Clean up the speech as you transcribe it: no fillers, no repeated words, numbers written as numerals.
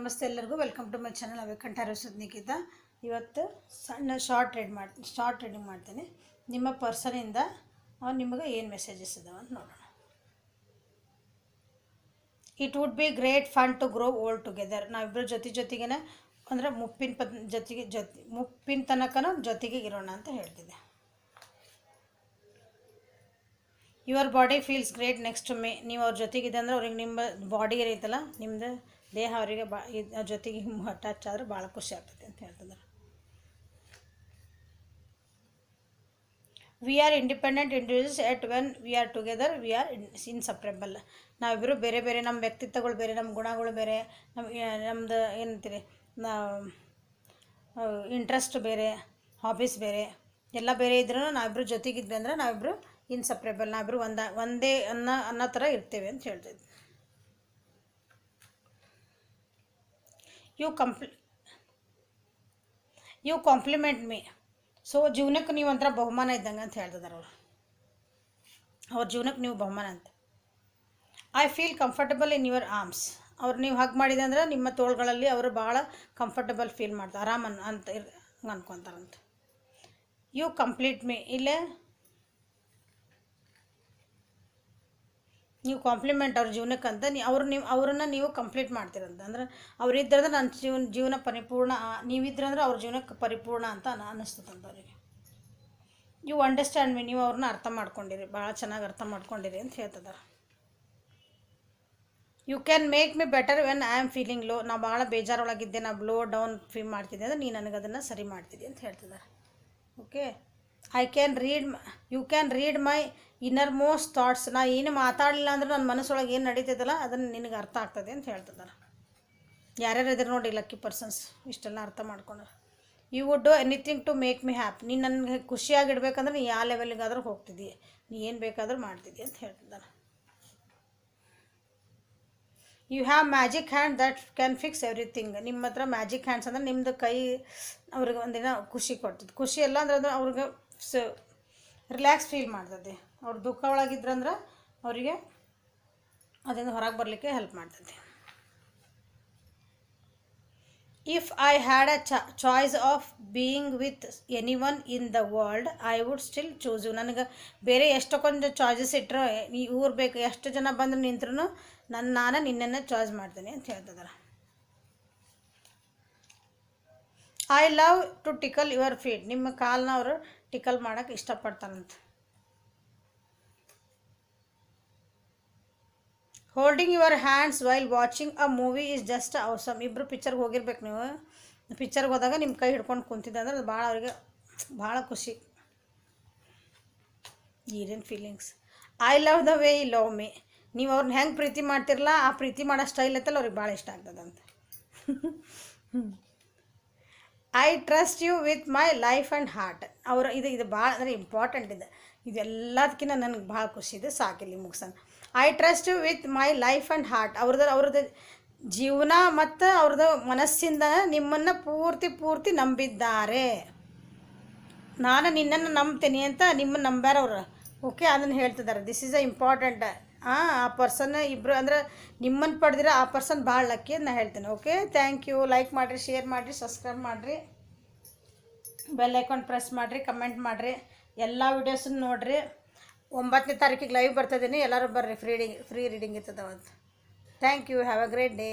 ನಮಸ್ತೆ ಎಲ್ಲರಿಗೂ welcome to my channel ಅವೇಕಂಠ ನಿಖಿತ. ಇವತ್ತು ಸಣ್ಣ ಶಾರ್ಟ್ ರೀಡಿಂಗ್ ಮಾಡ್ತೀನಿ. ನಿಮ್ಮ ಪರ್ಸನಿಂದ ನಿಮಗೆ ಏನು ಮೆಸೇಜಸ್ ಇದಾವೆ ಅಂತ ನೋಡೋಣ. It would be great fun to grow old together. ನಾವಿಬ್ಬರು ಜೊತೆಗೇ ಅಂದರೆ ಮುಪ್ಪಿನ ತನಕನೂ ಜೊತೆಗೆ ಇರೋಣ ಅಂತ ಹೇಳ್ತಿದ್ದೆ. Your body feels great next to me. ನೀವು ಅವ್ರ ಜೊತೆಗಿದೆ ಅಂದರೆ ಅವ್ರಿಗೆ ನಿಮ್ಮ ಬಾಡಿ ಏನೈತಲ್ಲ, ನಿಮ್ಮದು ದೇಹ ಅವರಿಗೆ ಜೊತೆಗೆ ಟಚ್ ಆದರೆ ಭಾಳ ಖುಷಿ ಆಗ್ತೈತೆ ಅಂತ ಹೇಳ್ತಿದ್ದಾರೆ. We are independent individuals at when we are together we are inseparable. ನಾವಿಬ್ಬರು ಬೇರೆ ಬೇರೆ, ನಮ್ಮ ವ್ಯಕ್ತಿತ್ವಗಳು ಬೇರೆ, ನಮ್ಮ ಗುಣಗಳು ಬೇರೆ, ನಮ್ಮದು ಏನಂತೀರಿ ಇಂಟ್ರೆಸ್ಟ್ ಬೇರೆ, ಹಾಬೀಸ್ ಬೇರೆ, ಎಲ್ಲ ಬೇರೆ ಇದ್ರೂ ನಾವಿಬ್ಬರು ಜೊತೆಗಿದ್ವಿ ಅಂದರೆ ನಾವಿಬ್ಬರು ಇನ್ಸಪ್ರೇಬಲ್, ನಾವಿಬ್ಬರು ಒಂದೇ ಅನ್ನೋ ಥರ ಇರ್ತೇವೆ ಅಂತ ಹೇಳ್ತಿದ್ವಿ. You compliment me. ಸೊ ಜೀವನಕ್ಕೆ ನೀವು ಒಂಥರ ಬಹುಮಾನ ಇದ್ದಂಗೆ ಅಂತ ಹೇಳ್ತಿದ್ದಾರೆ ಅವರು. ಅವ್ರ ಜೀವನಕ್ಕೆ ನೀವು ಬಹುಮಾನ ಅಂತ. I feel comfortable in your arms. ಅವ್ರು ನೀವು ಹಗ್ ಮಾಡಿದೆ ಅಂದ್ರೆ ನಿಮ್ಮ ತೋಳುಗಳಲ್ಲಿ ಅವರು ಭಾಳ ಕಂಫರ್ಟಬಲ್ ಫೀಲ್ ಮಾಡ್ತಾರೆ, ಆರಾಮ ಅಂತ ಅನ್ಕೊತಾರಂತ. U complete me. ಇಲ್ಲೇ ನೀವು ಕಾಂಪ್ಲಿಮೆಂಟ್ ಅವ್ರ ಜೀವನಕ್ಕಂತ ಅವ್ರನ್ನ ನೀವು ಕಂಪ್ಲೀಟ್ ಮಾಡ್ತೀರಂತ. ಅಂದ್ರೆ ಅವರಿದ್ರಂದ್ರೆ ನನ್ನ ಜೀವನ ಪರಿಪೂರ್ಣ, ನೀವಿದ್ರಂದ್ರೆ ಅವ್ರ ಜೀವನಕ್ಕೆ ಪರಿಪೂರ್ಣ ಅಂತ ಅನ್ನಿಸ್ತದಂತ ಅವರಿಗೆ. You understand me. ನೀವು ಅವ್ರನ್ನ ಅರ್ಥ ಮಾಡ್ಕೊಂಡಿರಿ, ಭಾಳ ಚೆನ್ನಾಗಿ ಅರ್ಥ ಮಾಡ್ಕೊಂಡಿರಿ ಅಂತ ಹೇಳ್ತಿದ್ದಾರೆ. You can make me better when I am feeling low. ನಾವು ಭಾಳ ಬೇಜಾರೊಳಗಿದ್ದೆ, ನಾವು ಲೋ ಡೌನ್ ಫೀಲ್ ಮಾಡ್ತಿದ್ದೆ ಅಂದರೆ ನೀನು ನನಗೆ ಅದನ್ನು ಸರಿ ಮಾಡ್ತಿದ್ದೆ ಅಂತ ಹೇಳ್ತಿದ್ದಾರೆ. Okay. You can read my innermost thoughts. ನಾ ಏನು ಮಾತಾಡಲಿಲ್ಲ ಅಂದ್ರೆ ನನ್ನ ಮನಸ್ಸೊಳಗೆ ಏನು ನಡೀತೈತಲ್ಲ ಅದನ್ನು ನಿನಗೆ ಅರ್ಥ ಆಗ್ತದೆ ಅಂತ ಹೇಳ್ತಿದ್ದಾರೆ. ಯಾರ್ಯಾರು ಇದ್ರೆ ನೋಡಿ ಲಕ್ಕಿ ಪರ್ಸನ್ಸ್ ಇಷ್ಟೆಲ್ಲ ಅರ್ಥ ಮಾಡ್ಕೊಂಡ್ರೆ. You would do anything to make me happy. ನೀನು ನನಗೆ ಖುಷಿಯಾಗಿಡ್ಬೇಕಂದ್ರೆ ನೀ ಯಾವ ಲೆವೆಲ್ಗಾದ್ರೂ ಹೋಗ್ತಿದ್ದೀಯ, ನೀ ಏನು ಬೇಕಾದರೂ ಮಾಡ್ತಿದ್ದೀಯ ಅಂತ ಹೇಳ್ತಿದ್ದಾರೆ. You have magic hand that can fix everything. ನಿಮ್ಮ ಹತ್ರ ಮ್ಯಾಜಿಕ್ ಹ್ಯಾಂಡ್ಸ್ ಅಂದರೆ ನಿಮ್ಮದು ಕೈ ಅವ್ರಿಗೆ ಒಂದಿನ ಖುಷಿ ಕೊಡ್ತದೆ. ಖುಷಿ ಎಲ್ಲ ಅಂದ್ರೆ ಅದು ಅವ್ರಿಗೆ ರಿಲ್ಯಾಕ್ಸ್ ಫೀಲ್ ಮಾಡ್ತದೆ. ಅವ್ರು ದುಃಖ ಒಳಗಿದ್ರಂದ್ರೆ ಅವರಿಗೆ ಅದರಿಂದ ಹೊರಗೆ ಬರಲಿಕ್ಕೆ ಹೆಲ್ಪ್ ಮಾಡ್ತದೆ. If I had a choice of being with anyone in the world I would still choose you. ನನಗೆ ಬೇರೆ ಎಷ್ಟೊಂದು ಚಾಯ್ಸಸ್ ಇಟ್ಟರೆ ಇವ್ರು ಬೇಕು, ಎಷ್ಟು ಜನ ಬಂದು ನಿಂತ್ರೂ ನಾನು ನಿನ್ನನ್ನು ಚಾಯ್ಸ್ ಮಾಡ್ತೀನಿ ಅಂತ ಹೇಳ್ತಿದ್ದಾರೆ. I love to tickle your feet. ನಿಮ್ಮ ಕಾಲನ್ನ ಅವರು ಟಿಕಲ್ ಮಾಡೋಕ್ಕೆ ಇಷ್ಟಪಡ್ತಾರಂತ. Holding your hands while watching a movie is just awesome. ಇಬ್ಬರು ಪಿಕ್ಚರ್ಗೆ ಹೋಗಿರ್ಬೇಕು. ನೀವು ಪಿಕ್ಚರ್ಗೆ ಹೋದಾಗ ನಿಮ್ಮ ಕೈ ಹಿಡ್ಕೊಂಡು ಕುಂತಿದ್ದೆ ಅಂದ್ರೆ ಅದು ಭಾಳ ಅವ್ರಿಗೆ ಭಾಳ ಖುಷಿ. ಏನೇನು feelings. I love the way you love me. ನೀವು ಅವ್ರನ್ನ ಹೆಂಗೆ ಪ್ರೀತಿ ಮಾಡ್ತಿರಲ್ಲ ಆ ಪ್ರೀತಿ ಮಾಡೋ ಸ್ಟೈಲ್ ಐತಲ್ಲ ಅವ್ರಿಗೆ ಭಾಳ ಇಷ್ಟ ಆಗ್ತದಂತ. I trust you with my life and heart. ಇದು ಭಾಳ ಅಂದರೆ ಇಂಪಾರ್ಟೆಂಟ್ ಇದೆ. ಇದೆಲ್ಲದಕ್ಕಿಂತ ನನಗೆ ಭಾಳ ಖುಷಿ ಇದೆ. ಸಾಕಿಲ್ಲಿ ಮುಗಿಸೋಣ. I trust you with my life and heart. ಅವ್ರದ್ದು ಜೀವನ ಮತ್ತು ಅವ್ರದ್ದು ಮನಸ್ಸಿಂದ ನಿಮ್ಮನ್ನು ಪೂರ್ತಿ ನಂಬಿದ್ದಾರೆ. ನಾನು ನಿನ್ನನ್ನು ನಂಬ್ತೀನಿ ಅಂತ ನಿಮ್ಮನ್ನು ನಂಬ್ಯಾರ ಅವರು. ಓಕೆ, ಅದನ್ನು ಹೇಳ್ತಿದ್ದಾರೆ. This is a important. ಆ ಪರ್ಸನ್ ಇಬ್ಬರು ಅಂದರೆ ನಿಮ್ಮನ್ನು ಪಡೆದಿರೋ ಆ ಪರ್ಸನ್ ಭಾಳ ಲಕ್ಕಿ ಅಂತ ನಾನು ಹೇಳ್ತೀನಿ. Okay, thank you. ಲೈಕ್ ಮಾಡಿರಿ, ಶೇರ್ ಮಾಡಿರಿ, ಸಬ್ಸ್ಕ್ರೈಬ್ ಮಾಡಿರಿ, ಬೆಲ್ ಐಕಾನ್ ಪ್ರೆಸ್ ಮಾಡಿರಿ, ಕಮೆಂಟ್ ಮಾಡಿರಿ, ಎಲ್ಲ ವೀಡಿಯೋಸನ್ನು ನೋಡಿರಿ. 9ನೇ ತಾರೀಕಿಗೆ ಲೈವ್ ಬರ್ತಾಯಿದ್ದೀನಿ. ಎಲ್ಲರೂ ಬರ್ರಿ. ಫ್ರೀ ರೀಡಿಂಗ್ ಇರ್ತದೆ ಅವತ್ತು. Thank you. Have a great day.